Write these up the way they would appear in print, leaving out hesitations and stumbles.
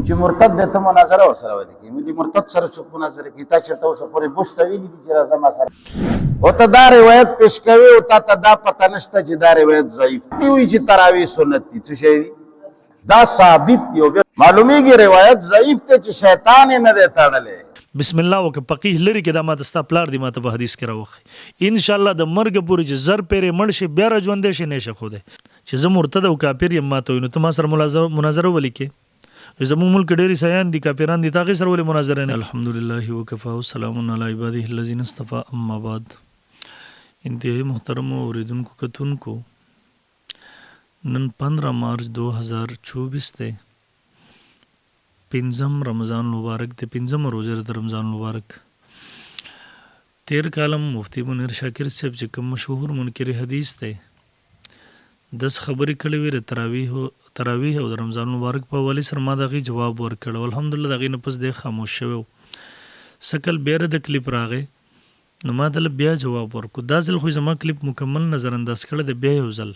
چې مرتد دی ته مناظره ورسره ولیکې ملي مرتد سره څوک مناظره کوي تا چېرته اوسه پورې بوش ته ویلي دي چې راځه ما سره او ته دا روایت پیش کوي او تا ته دا پته نشته چې دا روایت ضعیف دی وایي چې تراویح سنت دي څه شی دي دا ثابت دی او معلومیږي روایت ضعیف دی چې شیطان یې نه دی تړلی بسم الله وک فقيه لري کې دا ماته ستا پلار دی ماته په حدیث کې راوخی ان شاء الله د مرګ پورې چې زر پیرې مړ شي بیا را ژوندی شي نشه خو دی چې زه مرتد او کافر یم ماته نو ته ما سره مناظره ولیکې زموږ ملک ډېری سیان دي کافران دي تا هغې سره ولې مناظره نه الحمدلله وکفا وسلام علی عباده الذین اصطفى اما بعد انتهایی محترمو اوریدونکو کتونکو نن 15 مارچ 2024 دی پنځم رمضان مبارک دی پنځم روزه د رمضان مبارک تیر کالم مفتی منیر شاکر صاحب چې کوم مشهور منکر حدیث دی 10 خبرې کړې وې تراویح او د رمضان مبارک په حوالې سره ما د هغې جواب ورکړ الحمدلله د هغې نه پس دی خاموش شوی سکل بیا د کلیپ راغی نو ما دله بیا جواب ورکړو دا ځل خو زما کلیپ مکمل نظر انداز کړی دی بیا یو ځل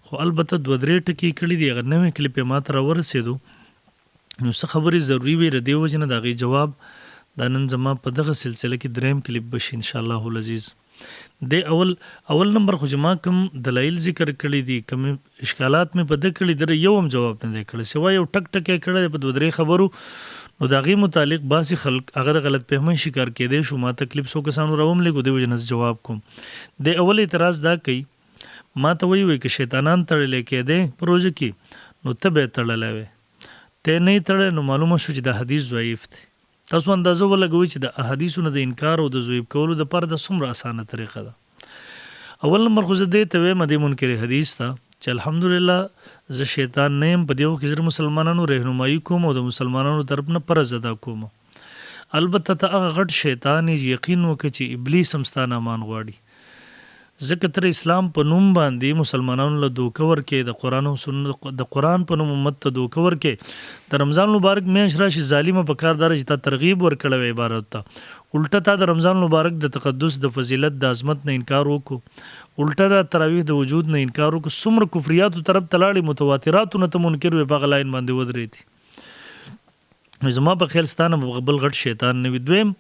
خو البته 2-3 ټکي کړي دي هغه نوی کلیپ یې ما ته راورسېدو نو څه خبرې ضروري وي د دې وجې نه د هغې جواب دا نن زما په دغه سلسله کې دریم کلیپ بشي انشاءالله العزیز د اول نمبر خو چې ما کوم دلایل ذکر کړي دي کوم اشکالات مې په ده کړي در یو هم جواب نه دی کړی سوای یو ټک ټک یې کړی په 2-3 خبرو نو د هغې متعلق باسي خلک هغه د غلط فهمۍ شکار کېدی شو ما ته کلیپ څو کسانو راوملیږو دې وجې نه جواب کوم د اول اعتراض دا کوي ما ته وایي که شیطانان تړلی کېدی په روژه کې نو ته به یې تړلی وی ته نه تړلی نو معلومه شو چې دا حدیث ضعیف دی تاسو اندازه ولګوئ چې د احادیثو نه د انکار او د ضعیف کولو دپاره د څومره اسانه طریقه ده اول نمبر خو زه دې ته وایم دې منکر حدیث ته چې الحمدلله زه شیطان نه یم په دې وخت کې زه مسلمانانو رهنمایي کوم او د مسلمانانو طرف نه فرض ادا کوم البته ته هغه غټ شیطان یقین وکړه چې ابلیس هم ستا نه امان غواړي ځکه تر اسلام په نوم باندې مسلمانانو له دوکه ورکې د قرآن او سنت د قرآن په نوم امت ته دوکه ورکې د رمضان مبارک میاشت راشي ظالمه په کار داره چې تا ترغیب ورکړی وی عبارت ته الټه تا د رمضان مبارک د تقدس د فضیلت د عظمت نه انکار وکړو الټه د تراویح د وجود نه انکار وکړو څومره کفریاتو طرف ته لاړې متواتراتو نه ته منکر وی په هغه لاین باندې ودرېدي زما په خیال ستا نه بل غټ شیطان نه وي دویم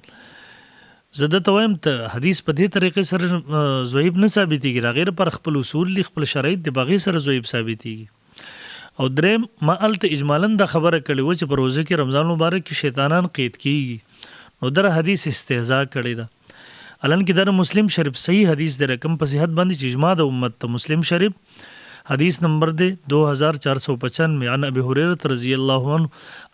زه درته وایم ته حدیث په دې طریقې سره ضعیف نه ثابتېږي د هغې لپاره خپل اصول دي خپل شرایط د هغې سره ضعیف ثابتېږي او دریم ما هلته اجمالا دا خبره کړې وه چې په روزه کې رمضان مبارک کې شیطانان قید کېږي نو در حدیث استهزا کړې ده حالانکې دا مسلم شریف صحیح حدیث دی رقم په صحت باندې چې اجماع د امت ته مسلم شریف حدیث نمبر دے 2495 عن ابی هریرہ رضی اللہ عنہ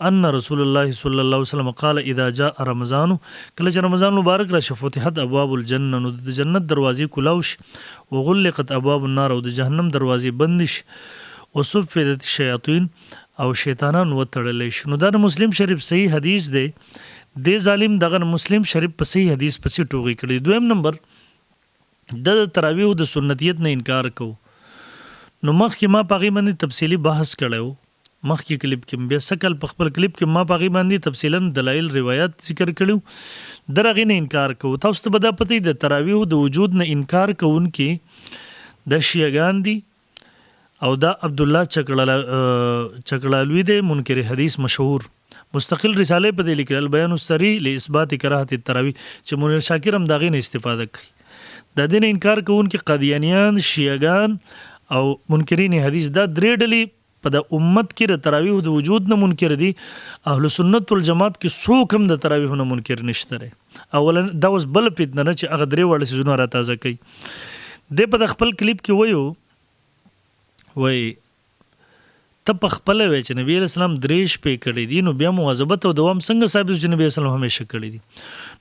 ان رسول اللہ صلی اللہ علیہ وسلم قال اذا جاء رمضان کله چې رمضان مبارک راشي فتحت ابواب الجنه نو د جنت دروازې کلاوش وغلقت ابواب النار او د جهنم دروازې بندش وصفدت الشیاطین او شیطانان وتړل شي نو دا مسلم شریف صحیح حدیث دی د ظالم دغه مسلم شریف په صحیح حدیث پسې ټوغې کړي دویم نمبر د تراویح د سنتیت نه انکار کو نو مخکې ما په هغې باندې تفصیلي بحث کړی و مخکې کلیپ کې بیا سکل په خپل کلیپ کې ما په هغې باندې تفصیلا دلایل روایات ذکر کړي در هغې نه انکار کوو تاسو ته به دا پته د تراویحو د وجود نه انکار کوونکي د شیعګان دي او دا عبدالله چکړالوي دی منکر حدیث مشهور مستقل رساله په دې لیکل البیان السری لاثبات کراهت التراویح چې منیر شاکر هم د هغې نه استفاده کوي د دې نه انکار کوونکي قادیانیان شیعګان او منکرین حدیث دا درې ډلې په د امت کې د تراویح د وجود نه منکر دي اهل سنت والجماعت کې څوک هم د تراویح نه منکر نشته دی اولا دا اوس بل فتنه نه چې هغه درې واړه څیزونه راتازه کوي دی په د خپل کلیپ کې وایي ته په خپله وایې چې نبي علیه السلام 3 شپې کړي دي نو بیا مواظبت او دوام څنګه ثابت چې نبي علیه السلام همیشه کړي دي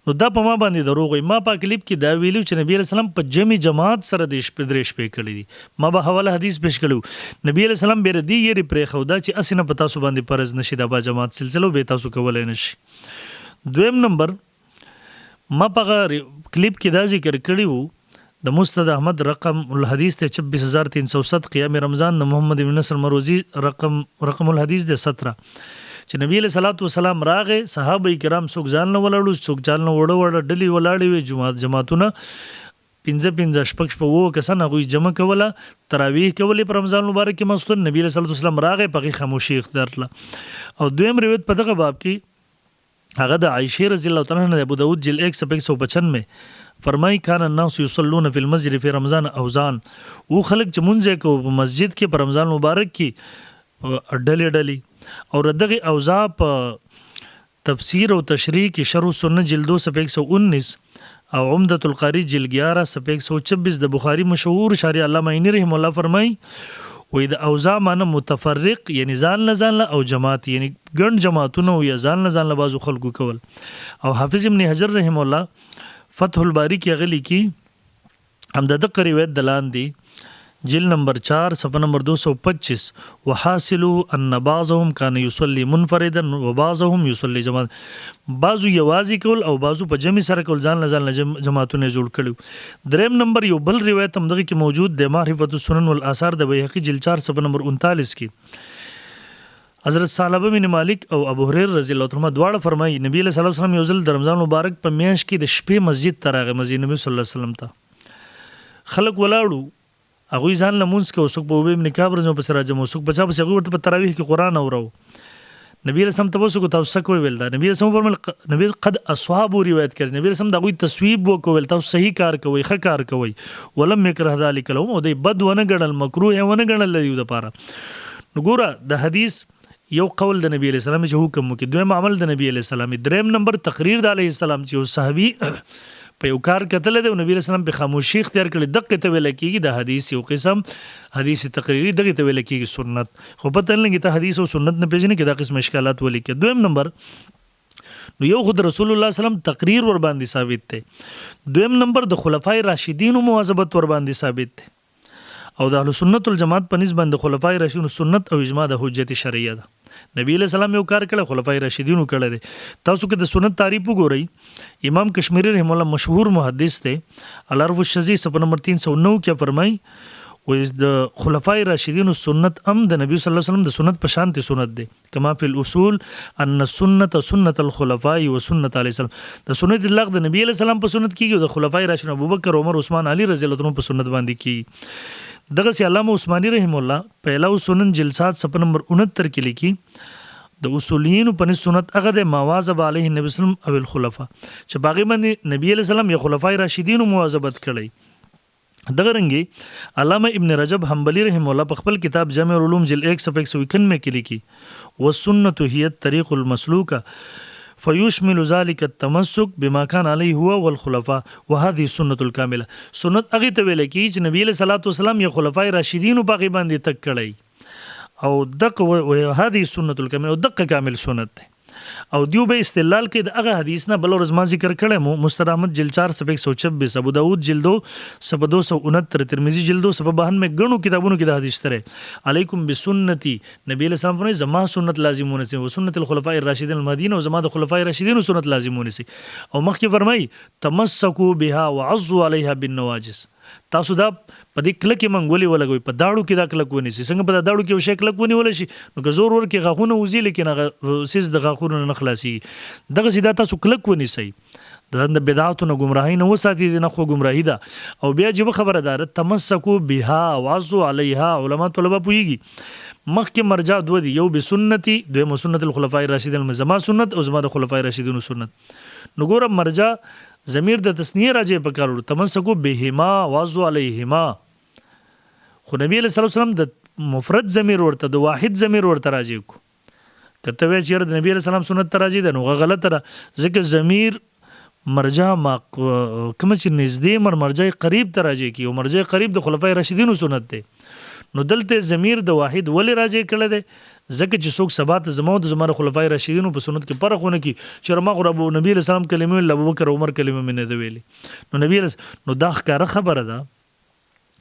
نو دا په ما باندې دروغ وایي ما په کلیپ کې دا ویلو چې نبي علیه السلام په جماعت سره د 3 شپې کړي دي ما به حواله حدیث پیش کړو نبي علیه السلام بیا دې یې پرېښوده چې هسې نه په تاسو باندې فرض نشي دا با جماعت سلسله به تاسو کولی نشي دویم نمبر ما په کلیپ کې دا ذکر کړي وو د مستد احمد رقم الحدیث ته 26307 قیام رمضان د محمد بن نصر مروزی رقم الحدیث د 17 چې نبی علیہ الصلوۃ والسلام راغې صحابه کرام څوک ځان نه ولاړو څوک ځان نه وړه ډلې ولاړې وي جماعتونه 15 شپږ وو کسان هغوی جمع کوله تراویح کولې په رمضان مبارک کې مستون نبی علیہ الصلوۃ والسلام راغې په خاموشي اختیار کړه او دویم روایت په دغه باب کې هغه د عائشه رضی الله تعالی عنها ابو داود جلد 195 فرمای کان الناس یصلون فی المسجد فی رمضان اوزان او خلق چې مونږه کو په مسجد کې په رمضان مبارک کې ډلې او دغه اوزا په تفسیر او تشریح کې شرح سنت جلد 119 او عمدۃ القاری جلد 11 صفحه 126 د بخاری مشهور شارح علامه عینی رحم الله فرمای وې د اوزا معنی متفرق یعنی ځان له او جماعت یعنی ګڼ جماعتونه یا ځان له بازو خلکو کول او حافظ ابن حجر رحم الله فتح الباری کې غلی کې هم د دغه روایت دلان دی جلد نمبر 4 صفحه نمبر 225 وحاصل ان بعضهم كان يصلي منفردا وبعضهم يصلي جماعت بعضو یوازي کول او بعضو په جمع سره کول ځان له جماعتونه جوړ کړو دریم نمبر یو بل روایت هم دغه کې موجود د معرفت السنن والآثار د بیهقي جلد 4 صفحه نمبر 39 کې حضرت ثعلبه بن مالک او ابو هريره رضی الله عنهما دواړه فرمایي نبی صلی الله علیه وسلم یو ځل د رمضان مبارک په میاشت کې د شپې مسجد ته راغی مسجد نبی صلی الله علیه وسلم ته خلک ولاړو هغه ځان لمونځ کې اوسک په وبې ابن کعب رضی الله عنه سره جمع اوسک بچا بچا ورته په تراویح کې قران اورو نبی رسول تاسو کو تاسو کوی ویل دا نبی رسول فرمایل نبی قد اصحاب روایت کړي نبی رسول دا کوئی تصویب وکول تاسو صحیح کار کوي ښه کار کوي ولم یکره ذلک لهم او دی بد ونه ګڼل مکروه ونه ګڼل دی د پاره وګوره د حدیث یو قول د نبی علیہ السلام چې حکم وکي دویم عمل د نبی علیہ السلام دریم نمبر تقریر د علیہ السلام چې صحابي په یو کار کتل دی نبی رسول الله په خاموشي اختیار کړي دغه ته ویل کېږي د حدیث یو قسم حدیث تقریری دغه ته ویل کېږي سنت خو پته نه لګي ته حدیث او سنت نه پیژنې کې دا قسم اشکالات ولي کې دویم نمبر نو یو خود رسول الله صلی الله علیه وسلم تقریر ور باندې ثابت دی دویم نمبر د خلفای راشدین مواظبت ور باندې ثابت دی او د اهل سنت والجماعت په نسبت د خلفای راشدین سنت او اجماع د حجت شرعیه ده نبی علیہ السلام یو کار کړ خلفای راشدینو کړل دي تاسو کې د سنت تعریف وګورئ امام کشمیری رحم الله مشهور محدث ته الارف الشذی صفحه نمبر 309 کې فرمای و د خلفای راشدینو سنت ام د نبی صلی الله علیه وسلم د سنت په شان ته سنت دي کما فی الاصول ان السنت سنت الخلفاء و سنت علیه السلام د سنت لغ د نبی علیہ السلام په سنت کېږي د خلفای راشدین ابوبکر عمر عثمان علی رضی الله عنهم په سنت باندې کېږي دغه سي علامه عثماني رحم الله پهلا سنن جلسات صفحه نمبر 69 کې لیکي د اصولین په سنت هغه د مواظب علیه نبی صلی الله علیه الخلفاء چې باغی باندې نبی علیہ السلام یا خلفای راشدین مواظبت کړي دغه رنګي علامه ابن رجب حنبلی رحم الله په خپل کتاب جامع العلوم جلد 1 صفحه 191 کې لیکي والسنه هي الطريق المسلوكه فيشمل ذلك التمسك بما كان عليه هو والخلفاء وهذه السنه الكامله سنت هغه ته ویل کی چې نبی صلی الله علیه وسلم یا خلفای راشدین په باغی باندې تک کړي او دغه هذه سنت الكامله او دغه کامل سنت ده او دیو به استدلال کې د هغه حدیث نه بل ورځ ما ذکر کړم مستر احمد جلد 4 صفحه 126 ابو داود جلد 2 صفحه 269 ترمذی جلد 2 صفحه 92 غنو کتابونو کې د حدیث تره علیکم بسنتی نبی علیہ السلام فرمایي زما سنت لازمونه سي او سنت الخلفاء الراشدین المهدیین او زما د خلفای راشدین سنت لازمونه سي او مخکې فرمایي تمسکوا بها وعضوا عليها بالنواجس تاسو دا په دې کلکې منګولې ولګوي په داړو کې دا کلک ونیسي څنګه په داړو کې یو شی کلک ونیول شي نو که زور ورکې غاښونه وځي لیکن هغه سیس د غاښونو نه خلاصي دغه سیدا تاسو کلک ونیسئ د بدعاتو نه گمراهی نه وساتي نه خو گمراهی ده او بیا چې خبره ده تمسکو بها وعضوا علیها علما طلبه پویږي مخکې مرجع دوه دي یو به سنتي دویم سنت الخلفاء الراشدین زما سنت او زما د خلفای راشدین سنت نو ګوره مرجع ضمیر د تسنیه راځي په کارو تمسکو بهما وعضوا علیهما خو نبی علیہ السلام د مفرد ضمیر ورته د واحد ضمیر ورته راځي کو کته وی چې د نبی علیہ السلام سنت ته راځي د نو غلطه ده ځکه ضمیر مرجع ما کوم چې نږدې مرجع قریب ته راځي کی او مرجع قریب د خلفای راشدین سنت ده نو دلته ضمیر د واحد ولې راځي کړه ده ځکه چې څوک ثبات زمو د زمره خلفای راشدین په سنت کې فرقونه کی چې ما غرب نبی علیہ السلام کلمه الله ابوبکر عمر کلمه من نه ویلي نو نبی نو دا ښکاره خبره ده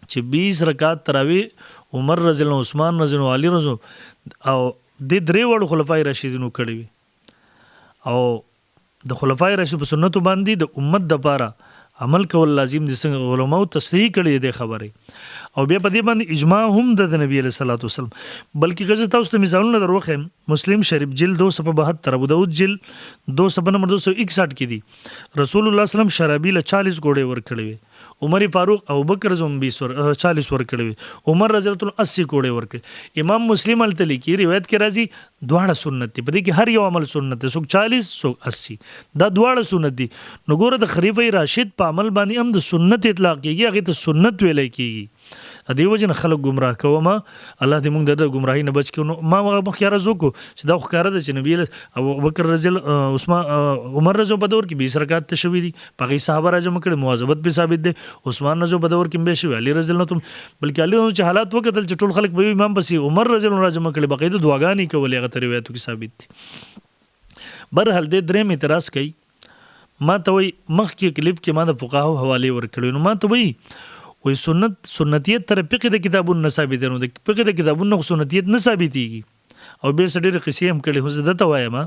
چې 20 رکعات تراویح عمر رضی الله عثمان رضی الله علی رضی او د درې وړو خلفای راشدینو کړی وي او د خلفای راشدین په سنتو باندې د امت د پاره عمل کول لازم دي څنګه علماء تصریح کړي د خبره او بیا په دې باندې اجماع هم د نبی علیہ الصلوۃ والسلام بلکې غزه تاسو ته مثالونه دروخه مسلم شریف جلد 272 ابو داود جلد 2 صفحه نمبر 261 کې دي رسول الله صلی الله علیه وسلم شرابی له 40 ګوړې ور کړې عمر فاروق او بکر زم 40 ور کړی عمر رضی الله عنه 80 کوړې ور کړی امام مسلم الته لیکي روایت کې راځي دواړه سنت دي په دې کې هر یو عمل سنت دی څوک 40 څوک 80 دا دواړه سنت دي نو ګوره د خلیفہ راشد په عمل باندې هم د سنت اطلاق کیږي هغه ته سنت ویل کیږي ادي وجه نه خلک گمراه کوما الله دې موږ د گمراهی نه بچ کړو ما مخیار زوکو چې دا خو کار ده چې نبی ابو بکر رضی الله عثمان عمر رضی په دور کې 20 رکعات تشوی دي پغی صحابه راځم کړي مواظبت به ثابت دي عثمان رضی په دور کې به شوی علي رضی الله بلکې علي چې حالات وکتل چې ټول خلک به امام پسې عمر رضی الله راځم کړي بقید دعاګانی کولې هغه روایتو کې ثابت دي برحال دې درې اعتراض کوي ما ته وای مخ کې کلیپ کې ما د فقهاو حواله ورکړي نو ما ته وای وای سنتیت تر فقه د کتابونو ثابت نو د فقه د کتابونو سنتیت نه ثابتيږي او به سړي قصې هم کړي هو زده ته وایم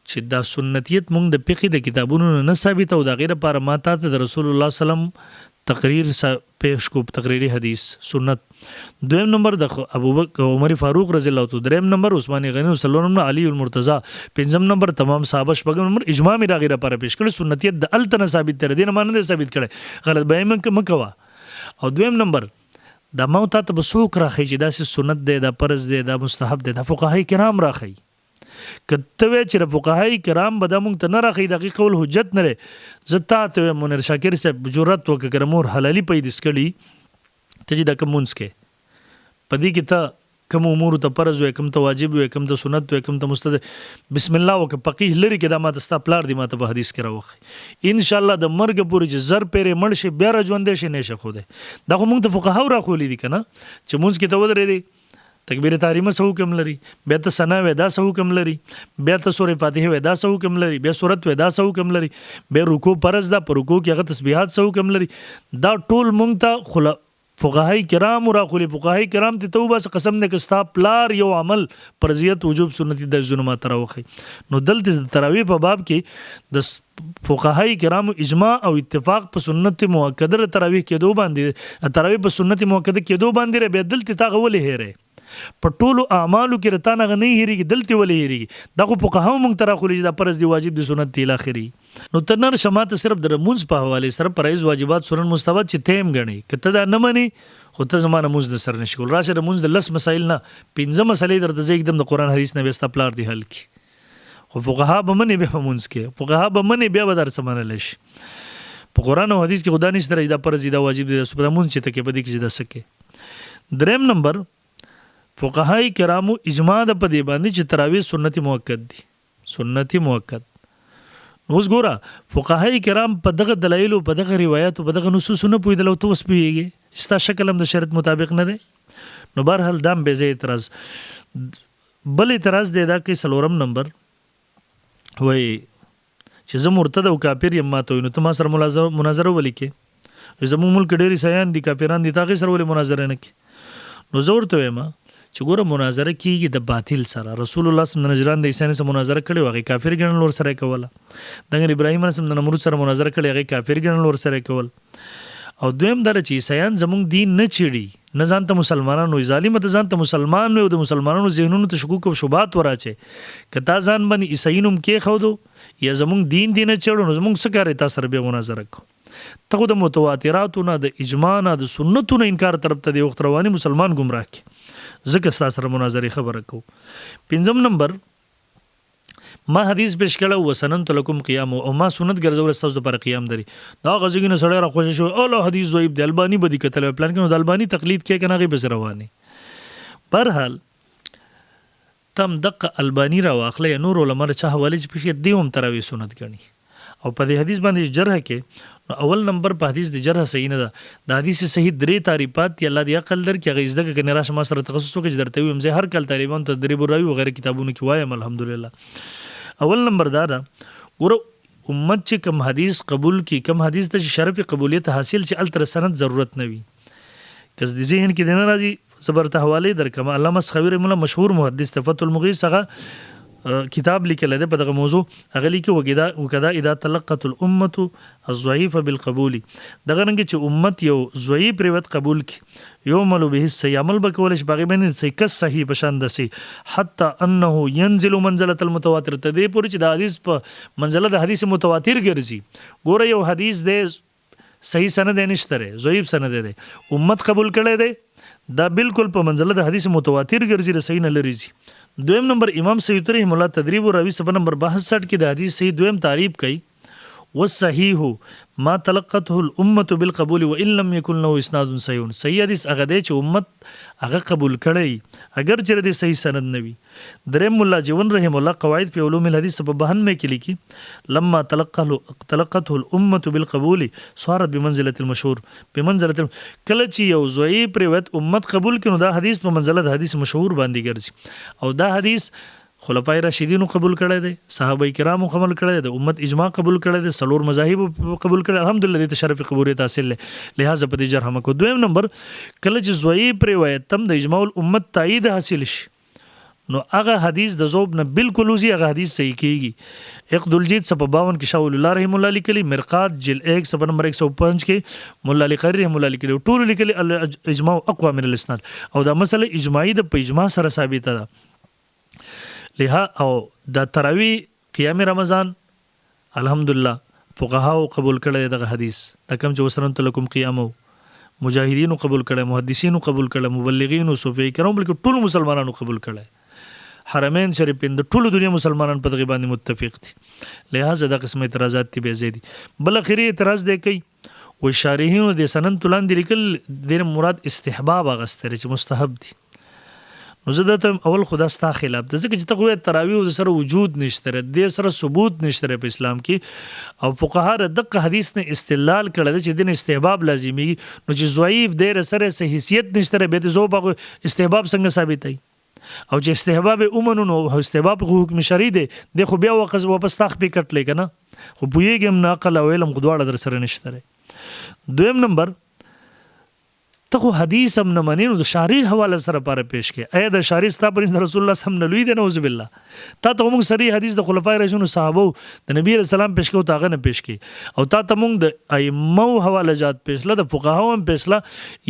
چې دا سنتیت مونږ د فقه د کتابونو نه ثابت او د غیر لپاره ما ته د رسول الله سلام تقریر پیش کو تقریری حدیث سنت دویم نمبر د ابو بکر عمر فاروق رضی الله عنه دریم نمبر عثمان غنی صلی الله علیه علی المرتضی پنځم نمبر تمام صحابه شپږم نمبر اجماع می راغیره لپاره پیش کړي سنتیت د التنه ثابت تر دې نه مانه ثابت کړي غلط بیان مکوا او دویم نمبر د موت ته بسوک راخی چې دا سنت دی دا فرض دی دا مستحب دی دا فقهای کرام راخی کته چې فقهای کرام به د مونږ ته نه راخی دغه قول حجت نه لري زتا ته منیر شاکر صاحب جرأت وکړه مور حلالي پیدا کړي ته چې د کومونس کې پدې کې ته کوم امور ته فرض وي کوم ته واجب وي کوم ته سنت وي کوم ته مستحب بسم الله وک فقيه لري کې دا ماته ستا پلار دی ماته په حدیث کې راوخی ان شاء الله د مرګ پورې چې زر پیرې مړ شي بیا را ژوندې شي نه شخو ده دا خو موږ ته فقهاو راخولې دي کنه چې مونږ کې ته ودرې دي تکبیر تحریمه سو حکم لري بیا ته ثنا ودا سو حکم لري بیا ته سورې فاتحه ودا سو حکم لري بیا سورت ودا سو حکم لري بیا رکوع فرض ده پر رکوع کې هغه تسبیحات سو حکم لري دا ټول مونږ ته فقهای کرام راخولي فقهای کرام ته توبه قسم نه کستا پلار یو عمل فرضیت وجوب سنتي د ظلمات تراوخي نو دلته تراوی په باب کې د فقهای کرام اجماع او اتفاق په سنت مؤکده تراوی کېدو باندې تراوی په سنت مؤکده کېدو باندې به دلته تا غولې هره په ټولو اعمالو کې رتانه غنی هریږي دلته ولې هریږي دا خو فقهاو مونږ ترا خو لږه فرض دی واجب دی سنت دی اخري نو تنر شمات صرف د رمونز په حواله سره پرایز واجبات سنن مستحبات چې تیم غني کته دا نه مني خو ته زمانه موږ د سر نشکول راشه رمونز د لس مسائل نه 15 مسلې درته زه एकदम د قران حدیث نه وستا پلار دی حل کی خو فقها به منی به مونږ کې فقها به منی بیا به در سمانه لش په قران او حدیث کې خدا نشته دا فرض دی واجب دی سپه مونږ چې ته کې بدی کې دا سکه دریم نمبر فقهای کرامو اجماع د پدې باندې چې تراوی سنتي موکد دي سنتي موکد نو اوس ګوره فقهای کرام په دغه دلایل او په دغه روایت او په دغه نصوص نه پوهیدل او توس پیږي ستا شکل هم د شریعت مطابق نه دی نو بهرحال دام به زه اعتراض بل اعتراض دی دا کې سلورم نمبر وای چې زه مرتد او کافر یم ماته نو ته ما سره مناظره ولیکې زموږ ملک ډېری سیان دي کافران دي تاغه سره ولې مناظره نه کی نو زه ورته وایم چې ګوره مناظره کیږي د باطل سره رسول الله صلی الله علیه وسلم د عیسی سره مناظره کړي وغه کافر ګڼل ور سره کوله دغه ابراهیم علیه السلام د نمرود سره مناظره کړي هغه کافر ګڼل ور سره کول او دویم در چې عیسایان زموږ دین نه چړي نه ځانته مسلمانانو ظالم ته ځانته مسلمان او د مسلمانانو ذهنونو ته شکوک او شبهات وراچي کته ځان باندې عیساینوم کې خو دو یا زموږ دین نه چړو نو زموږ څه کار تاسو سره به مناظره کو ته د متواتراتو نه د اجماع نه د سنتو نه انکار طرف ته دی وخت رواني مسلمان گمراه کی ځکه سره مناظره خبره کو پنځم نمبر ما حدیث پیش کړه وسنن تلکم قیام او ما سنت ګرځول تاسو پر قیام دري دا غزګینه سړی را خوښ شو او حدیث ضعیف دی البانی بدی کتل پلان کړي د البانی تقلید کې کنه غي بس رواني برحال تم دقه البانی را واخلې نور علماء چا حواله چې پیښ دیوم تراوی سنت کړي او په دې حدیث باندې جرح کې نو اول نمبر په حدیث د جرح صحیح نه ده د حدیث صحیح درې تعریفات دی الله دی عقل در کې غیزده کې نه راشه ما سره تخصص وکړي درته ویم زه هر کله طالبان ته درې براوي وغیرہ کتابونو کې وایم الحمدلله اول نمبر دا ګوره امت چې کم حدیث قبول کی کم حدیث ته شرف قبولیت حاصل چې التر سند ضرورت نه وي کس د ذهن کې نه راځي صبرته حواله درکمه علامه سخوی مولا مشهور محدث تفت المغیث څنګه کتاب لیکل دی په دغه موضوع اغلی کې وکدا اذا تلقت الامه الضعيف بالقبول دغه رنګ چې امت یو ضعیف روایت قبول کی یومل به سیعمل بکولش باغی باندې سې کس صحیح بشان دسي حتی انه ينزل منزله المتواتر تدې پورې چې د حدیث په منزله د حدیث متواتر ګرځي ګوره یو حدیث دی صحیح سند یې نشته دی، ضعیف سند دی، امت قبول کړی دی، دا بالکل په منزله د حدیث متواتر ګرځي، د صحیح نه لري ځي. دویم نمبر امام سیوطي رحمه الله تدریب الراوی صفحه نمبر 62 کې د حدیث صحیح دویم تعریف کوي، والصحیح ما تلقته الامه بالقبول وان لم يكن له اسناد صحیح. صحیح حدیث هغه دی چې امت هغه قبول کړی اگر چیرې د صحیح سند نه وي. دریم مولا جون رحم الله قواعد فی علوم الحديث په 92 کې لیکي لما تلقته الامه بالقبول صارت بمنزله المشهور بمنزله کله چې یو ضعیف روایت امت قبول کړي نو دا حدیث په منزله د حدیث مشهور باندې ګرځي، او دا حدیث خلفای راشدینو قبول کړی دی، صحابه کرامو قبول کړی دی، د امت اجماع قبول کړی دی، څلور مذاهب قبول کړی، الحمدلله د شرف قبولیت حاصل له لہذا په دې جرحمه کو. دویم نمبر کله چې ضعیف روایت تم د اجماع الامت تایید حاصل شي نو هغه حدیث د ذوب نه بالکل وزي، هغه حدیث صحیح کیږي. عقد الجید صفحه 52 کې شاول الله رحم الله لیکلی، مرقات جلد 1 صفحه نمبر 105 کې مولا علی قری رحم الله لیکلی، ټول لیکلی الاجماع اقوى من الاسناد، او دا مسله اجماعي د په اجماع سره ثابته ده. او د تراوی قیام رمضان الحمدلله فقهاو قبول کړی دغه حدیث، د کوم چې وسرن تلکم قیامو مجاهدینو قبول کړی، محدثینو قبول کړی، مبلغینو صوفی کرام بلکې ټول مسلمانانو قبول کړی، حرمین شریفین د ټولو دنیا مسلمانان په دغه باندې متفق دي. لہذا دا قسم اعتراضات تی به زیدي. بل اخیری اعتراض دی کوي و شارحینو د سنن تلان دی لیکل د مراد استحباب اغستره چې مستحب دي. نو زه دته اول خدا ستا خلاف ده، ځکه چې تقوی تراویح د سره وجود نشته، د سره ثبوت نشته په اسلام کې، او فقها دغه حدیث نه استدلال کړل چې دین استحباب لازمي، نو چې ضعیف د سره صحیح حیثیت نشته به د زوب استحباب څنګه ثابتای، او چې استحباب اومنو نو استحباب حکم شرعي دی د خو بیا واپس تخفي کټلې کنه، خو بویګم ناقل او علم غدواړه در سره نشته. دویم نمبر ته خو حدیث هم نه منې نو د شارح حواله سره پاره پیش کې، ایا د شارح ستا پر رسول الله سم نه لوی دی نعوذ بالله، تا ته موږ صریح حدیث د خلفای راشدینو صحابه د نبی رسول الله پیش کې او تاغه نه پیش کې، او تا ته موږ د ائمه حواله جات پیش له د فقهاو هم پیش له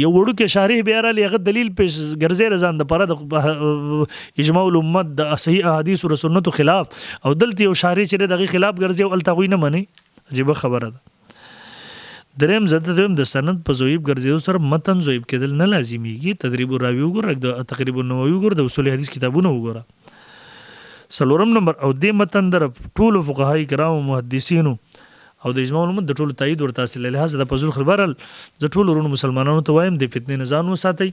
یو وړو کې شارح بیا را لغه دلیل پیش ګرځي رضان د پاره د اجماع الامت د صحیح احادیث او سنتو خلاف، او دلته یو شارح چې دغه خلاف ګرځي او التغوی نه مني، عجیب خبره ده. دریم زده دویم د سند په ضعیف ګرځېدو سره متن ضعیف کېدل نه لازمیږي. تدریب الراوی وګوره، د تقریب النووي وګوره، د اصول حدیث کتابونه وګوره. څلورم نمبر او د متن در ټولو فقهای کرامو محدثینو او د اجماع الامت د ټولو تایید ورته حاصل، لهدا د فضل خبرل د ټولو ورونو مسلمانانو ته وایم د فتنې نه ځان وساتئ.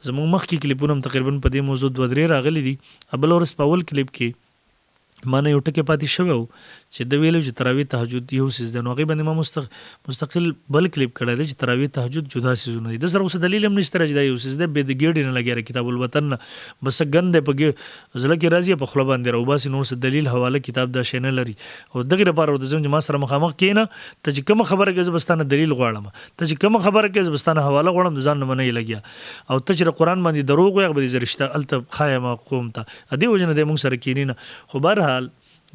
زموږ مخکې کلیپونه تقریبا په دې موضوع 2-3 راغلي دي. ابل ورس په اول کلیپ کې مانه یو ټکی پاتې شوی و چې د ویلو چې تراویح تهجد یو سیز دی، نو هغې باندې ما مستقل بل کلیپ کړی دی چې تراویح تهجد جدا سیزونه دي. د سره اوس دلیل هم نشته چې دا یو سیز دی، بې د ګېډې نه لګیا کتاب الوطن نه بس ګند دی په زړه کې راځي په خوله باندې راوباسي، نور څه دلیل حواله کتاب دا شی نه لري. او دغې لپاره ورته ځم چې ما سره مخامخ کښېنه، ته چې کومه خبره کوې زه به ستا نه دلیل غواړم، ته چې کومه خبره کوې زه به ستا نه حواله غواړم، د ځان نه به نه یې لګیا، او ته چې د قرآن باندې دروغ وایې هغه به دې زه رشته هلته ښایم قوم ته، دې وجې نه دی موږ سره کښېني نه. خو بهرحال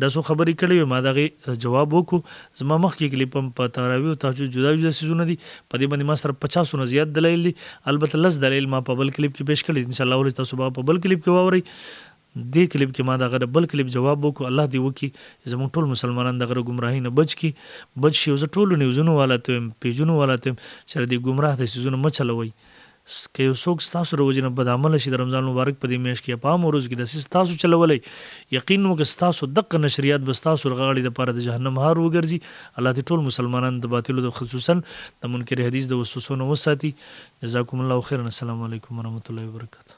دا څو خبرې کړې وې، ما د هغې جواب وکړو. زما مخکې کلیپ هم په تراویح او تهجد جدا جدا څیزونه دي، په دې باندې ما سره 50 نه زیات دلایل دي، البته 10 دلایل ما په بل کلیپ کې پیش کړي، انشاءالله ورځ تاسو به په بل کلیپ کې واورئ. دې کلیپ کې ما دغه بل کلیپ جواب وکړو. الله دې وکړي زموږ ټول مسلمانان دغه ګمراهۍ نه بچ شي، او زه ټولو نیوزونو والا ته یم، پیجونو والا ته یم چې دې ګمراه د څیزونه مه چلوئ. که یو څوک ستاسو د وجې نه بد عمله شي د رمضان مبارک په دې میاشت کې په عام ورځو کې داسې ستاسو چلولی، یقین وکړه ستاسو دقه نشریات به ستاسو غاړې دپاره د جهنم هار وګرځي. الله دې ټول مسلمانان د باطلو د خصوصا د منکر حدیث د وسوسو نه وساتي. جزاکم الله خیرا. السلام علیکم ورحمة الله وبرکاته.